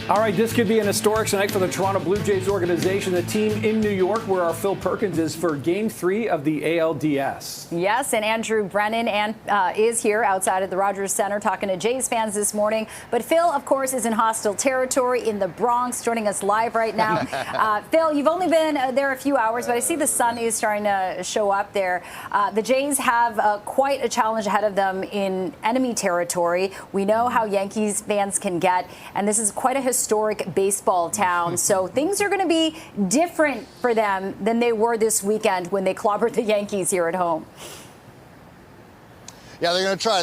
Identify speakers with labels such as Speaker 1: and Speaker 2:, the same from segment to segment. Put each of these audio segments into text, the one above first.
Speaker 1: All right, this could be an historic night for the Toronto Blue Jays organization, the team in New York, where our Phil Perkins is for Game 3 of the ALDS.
Speaker 2: Yes, and Andrew Brennan is here outside of the Rogers Center talking to Jays fans this morning. But Phil, of course, is in hostile territory in the Bronx, joining us live right now. Phil, you've only been there a few hours, but I see the sun is starting to show up there. The Jays have quite a challenge ahead of them in enemy territory. We know how Yankees fans can get, and this is quite a historic baseball town, so things are going to be different for them than they were this weekend when they clobbered the Yankees here at home.
Speaker 3: Yeah, they're going to try.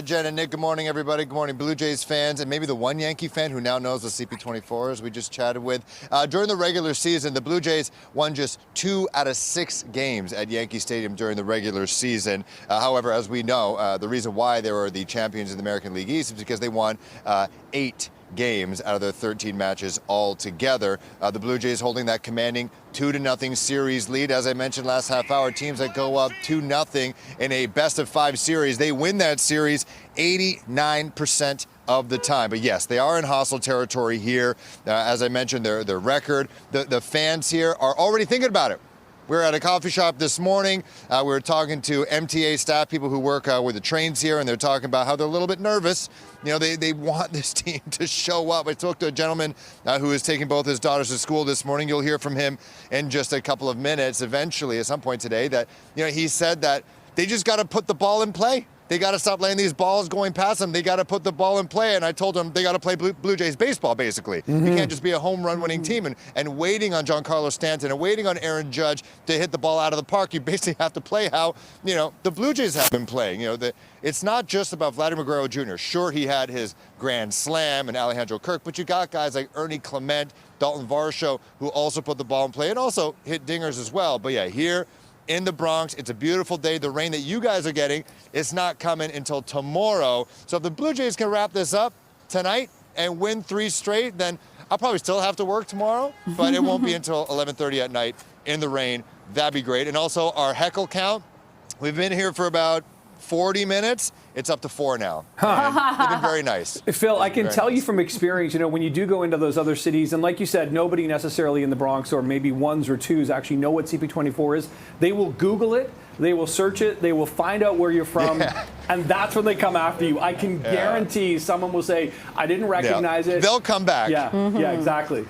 Speaker 3: Jen and Nick, good morning, everybody. Good morning, Blue Jays fans, and maybe the one Yankee fan who now knows the CP24, as we just chatted with. During the regular season, the Blue Jays won just 2 out of 6 games at Yankee Stadium during the regular season. However, as we know, the reason why they were the champions in the American League East is because they won 8 games out of their 13 matches altogether. The Blue Jays holding that commanding 2-0 series lead. As I mentioned last half hour, teams that go up 2-0 in a best-of-5 series, they win that series 89% of the time. But yes, they are in hostile territory here. As I mentioned, their record, the fans here are already thinking about it. We were at a coffee shop this morning. We were talking to MTA staff, people who work with the trains here, and they're talking about how they're a little bit nervous. You know, they want this team to show up. I talked to a gentleman who is taking both his daughters to school this morning. You'll hear from him in just a couple of minutes, eventually, at some point today, that, you know, he said that they just got to put the ball in play. They got to stop letting these balls going past them. They got to put the ball in play. And I told them they got to play Blue Jays baseball, basically. You can't just be a home run winning team and waiting on Giancarlo Stanton and waiting on Aaron Judge to hit the ball out of the park. You basically have to play how, you know, the Blue Jays have been playing. You know, it's not just about Vladimir Guerrero Jr. Sure, he had his grand slam and Alejandro Kirk, but you got guys like Ernie Clement, Dalton Varsho, who also put the ball in play and also hit dingers as well. But yeah, here in the Bronx, it's a beautiful day. The rain that you guys are getting is not coming until tomorrow. So if the Blue Jays can wrap this up tonight and win 3 straight, then I'll probably still have to work tomorrow, but it won't be until 11:30 at night in the rain. That'd be great. And also our heckle count, we've been here for about 40 minutes. It's up to 4 now. They've been very nice.
Speaker 1: Phil, I can tell you from experience, you know, when you do go into those other cities, and like you said, nobody necessarily in the Bronx or maybe ones or twos actually know what CP24 is. They will Google it, they will search it, they will find out where you're from, and that's when they come after you. I can guarantee someone will say, I didn't recognize it.
Speaker 3: They'll come back.
Speaker 1: Yeah, exactly.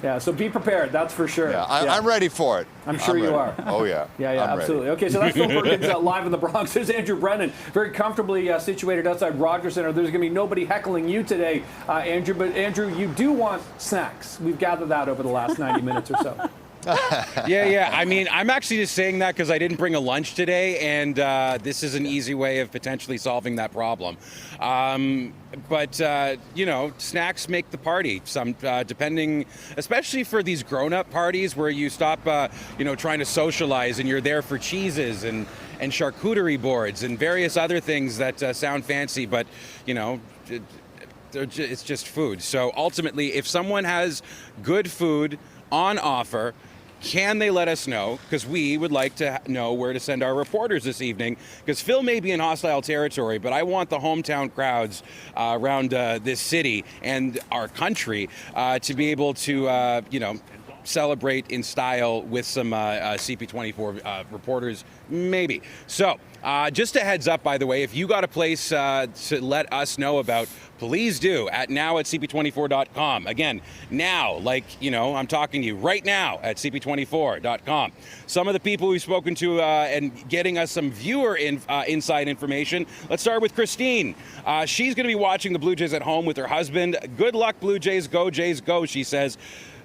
Speaker 1: Yeah, so be prepared, that's for sure.
Speaker 3: Yeah, I'm ready for it.
Speaker 1: I'm sure you are.
Speaker 3: Oh, yeah.
Speaker 1: Yeah,
Speaker 3: I'm
Speaker 1: absolutely.
Speaker 3: Ready.
Speaker 1: Okay, so that's Phil Perkins live in the Bronx. There's Andrew Brennan, very comfortably situated outside Rogers Center. There's going to be nobody heckling you today, Andrew. But, Andrew, you do want snacks. We've gathered that over the last 90 minutes or so.
Speaker 4: Yeah. I mean, I'm actually just saying that because I didn't bring a lunch today, and this is an easy way of potentially solving that problem. But you know, snacks make the party. Some depending, especially for these grown-up parties where you stop, you know, trying to socialize, and you're there for cheeses and charcuterie boards and various other things that sound fancy, but you know. It's just food. So ultimately, if someone has good food on offer, can they let us know? Because we would like to know where to send our reporters this evening. Because Phil may be in hostile territory, but I want the hometown crowds around this city and our country to be able to, you know, celebrate in style with some CP24 reporters, maybe. So just a heads up, by the way, if you got a place to let us know about, please do at now@cp24.com. Again, now, like, you know, I'm talking to you right now at cp24.com. Some of the people we've spoken to and getting us some viewer inside information. Let's start with Christine. She's going to be watching the Blue Jays at home with her husband. Good luck, Blue Jays. Go, Jays, go, she says.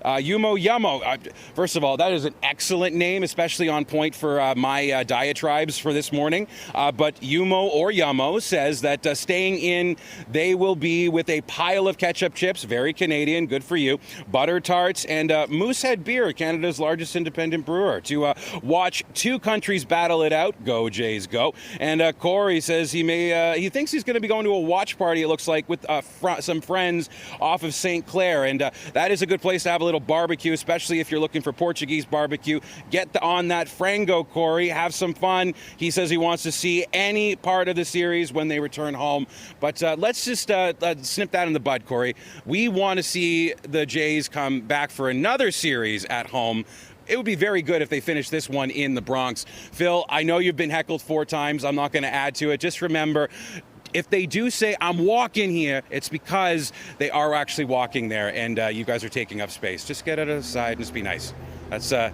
Speaker 4: Yumo Yummo. First of all, that is an excellent name, especially on point for my diatribes for this morning. But Yumo or Yummo says that staying in, they will be with a pile of ketchup chips, very Canadian, good for you, butter tarts, and Moosehead Beer, Canada's largest independent brewer, to watch 2 countries battle it out. Go, Jays, go. And Corey says he thinks he's going to be going to a watch party, it looks like, with some friends off of St. Clair, and that is a good place to have a little barbecue, especially if you're looking for Portuguese barbecue. Get on that Frango, Corey. Have some fun. He says he wants to see any part of the series when they return home. But let's just snip that in the bud, Corey. We want to see the Jays come back for another series at home. It would be very good if they finish this one in the Bronx. Phil, I know you've been heckled 4 times. I'm not going to add to it. Just remember, if they do say, I'm walking here, it's because they are actually walking there, and you guys are taking up space. Just get out of the side and just be nice. That's the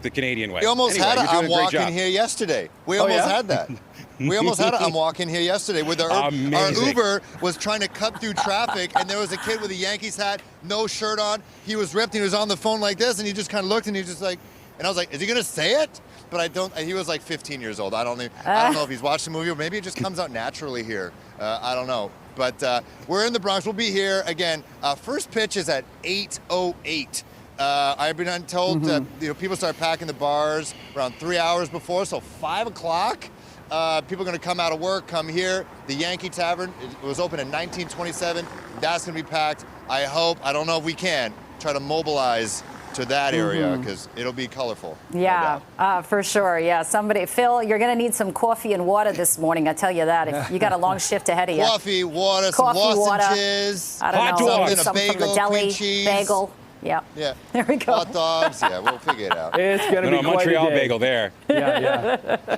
Speaker 4: Canadian way.
Speaker 3: We almost
Speaker 4: Anyway,
Speaker 3: had
Speaker 4: you're
Speaker 3: a
Speaker 4: doing
Speaker 3: I'm
Speaker 4: a great
Speaker 3: walking
Speaker 4: job.
Speaker 3: here yesterday. We almost had that. We almost had a I'm walking here yesterday with our Uber was trying to cut through traffic, and there was a kid with a Yankees hat, no shirt on. He was ripped, and he was on the phone like this, and he just kind of looked, and he was just like, and I was like, is he going to say it? But I don't. He was like 15 years old. I don't know if he's watched the movie, or maybe it just comes out naturally here. I don't know. But we're in the Bronx. We'll be here again. First pitch is at 8:08. I've been told that people start packing the bars around 3 hours before, so 5 o'clock. People are going to come out of work, come here. The Yankee Tavern, it was open in 1927. That's going to be packed. I hope. I don't know if we can try to mobilize to that area because it'll be colorful.
Speaker 2: Yeah, for sure. Yeah, Phil, you're going to need some coffee and water this morning. I tell you that. If you got a long shift ahead of you.
Speaker 3: Coffee, water, some lozenges.
Speaker 2: I don't
Speaker 4: hot
Speaker 2: know,
Speaker 4: dogs,
Speaker 2: maybe something from the
Speaker 3: bagel,
Speaker 2: deli,
Speaker 3: cream cheese.
Speaker 2: bagel. Yeah.
Speaker 3: Yeah.
Speaker 2: There we go.
Speaker 3: Hot dogs. Yeah, we'll figure it out.
Speaker 1: It's going to be quite
Speaker 4: Montreal
Speaker 1: a day.
Speaker 4: bagel there.
Speaker 1: Yeah.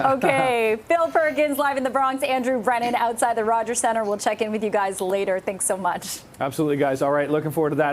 Speaker 2: Okay, Phil Perkins live in the Bronx, Andrew Brennan outside the Rogers Center. We'll check in with you guys later. Thanks so much.
Speaker 1: Absolutely, guys. All right, looking forward to that.